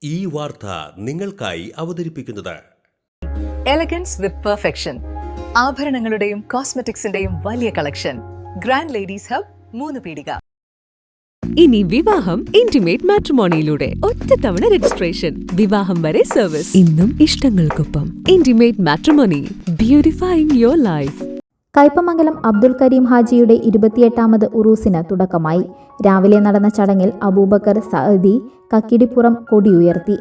ഈ വാർത്ത നിങ്ങൾക്കായി അവതരിപ്പിക്കുന്നത് എലഗൻസ് വിത്ത് പെർഫെക്ഷൻ, ആഭരണങ്ങളുടെയും കോസ്മെറ്റിക്സിന്റെയും വലിയ കളക്ഷൻ. ഗ്രാൻഡ് ലേഡീസ് ഹബ്, 3 പീടിക. ഇനി വിവാഹം ഇന്റിമേറ്റ് മാട്രിമോണിയിലൂടെ ഒറ്റത്തവണ രജിസ്ട്രേഷൻ, വിവാഹം വരെ സർവീസ്. ഇന്നും ഇഷ്ടങ്ങൾക്കൊപ്പം intimate matrimony, beautifying your life. Kaipamangalam Abdul Kareem ഹാജിയുടെ 28ാമത് ഉറൂസിന് തുടക്കമായി. രാവിലെ നടന്ന ചടങ്ങിൽ അബൂബക്കർ സഅദി കക്കിടിപ്പുറം കൊടിയുയർത്തി.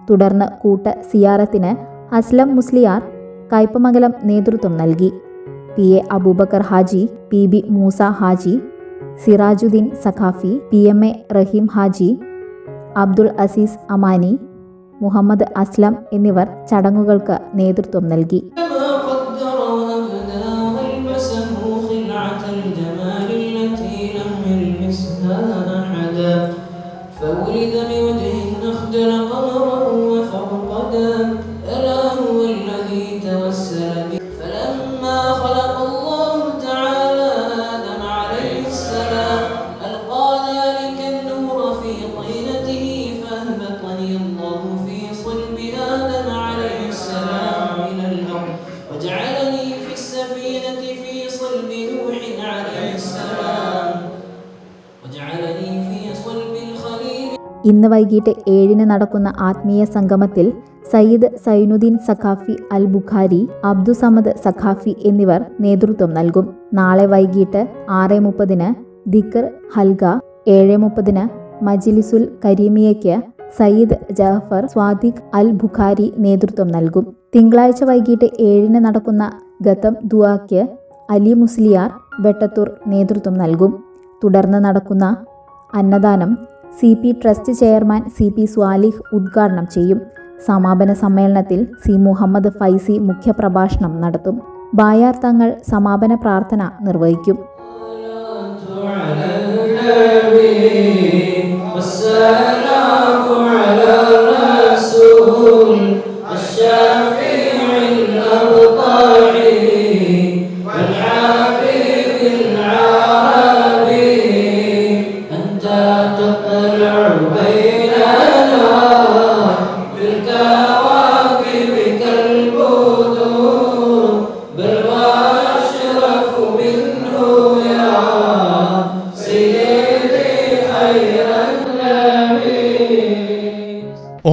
തുടർന്ന് കൂട്ട സിയാറത്തിന് അസ്ലം മുസ്ലിയാർ കയ്പമംഗലം നേതൃത്വം നൽകി. PA Abubakar Haji, PB Musa Haji, Sirajuddin Saqafi, PMA റഹീം ഹാജി, അബ്ദുൽ അസീസ് അമാനി, മുഹമ്മദ് അസ്ലം എന്നിവർ ചടങ്ങുകൾക്ക് നേതൃത്വം നൽകി. ഇന്ന് വൈകിട്ട് 7-ന് നടക്കുന്ന ആത്മീയ സംഗമത്തിൽ സയ്യിദ് സൈനുദ്ദീൻ സഖാഫി അൽ ബുഖാരി, അബ്ദുസമദ് സഖാഫി എന്നിവർ നേതൃത്വം നൽകും. നാളെ വൈകിട്ട് 6:30-ന് ദിക്ർ ഹൽഗ, 7:30-ന് മജ്ലിസുൽ കരീമിയയ്ക്ക് സയ്യിദ് ജഅഫർ സ്വാദിഖ് അൽ ബുഖാരി നേതൃത്വം നൽകും. തിങ്കളാഴ്ച വൈകിട്ട് 7-ന് നടക്കുന്ന ഗതം ദുആക്ക് അലി മുസ്ലിയാർ വെട്ടത്തൂർ നേതൃത്വം നൽകും. തുടർന്ന് നടക്കുന്ന അന്നദാനം CP trust chairman CP Swalih ഉദ്ഘാടനം ചെയ്യും. സമാപന സമ്മേളനത്തിൽ C മുഹമ്മദ് ഫൈസി മുഖ്യപ്രഭാഷണം നടത്തും. ബായാർ തങ്ങൾ സമാപന പ്രാർത്ഥന നിർവഹിക്കും.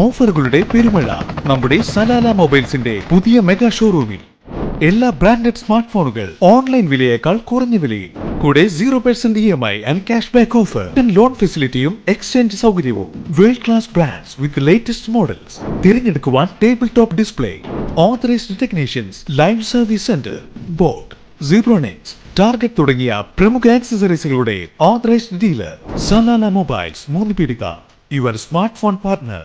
ഓഫറുകളുടെ പെരുമഴ നമ്മുടെ സലാല മൊബൈൽസിന്റെ പുതിയ മെഗാ ഷോറൂമിൽ. എല്ലാ ബ്രാൻഡഡ് സ്മാർട്ട് ഫോണുകൾ ഓൺലൈൻ വിലയേക്കാൾ കുറഞ്ഞ വിലയിൽ, കൂടെ 0% EMI and cash back offer, loan ഫെസിലിറ്റിയും എക്സ്ചേഞ്ച് സൗകര്യവും. World class brands with latest models. തിരഞ്ഞെടുക്കുവാൻ table top display, authorised technicians, live service centre, boat, Zebronics, target തുടങ്ങിയ പ്രമുഖ ആക്സസറീസുകളുടെ ഓതറൈസ്ഡ് ഡീലർ. സലാല മൊബൈൽസ്, 3 പീടിക, യുവർ സ്മാർട്ട് ഫോൺ പാർട്ട്ണർ.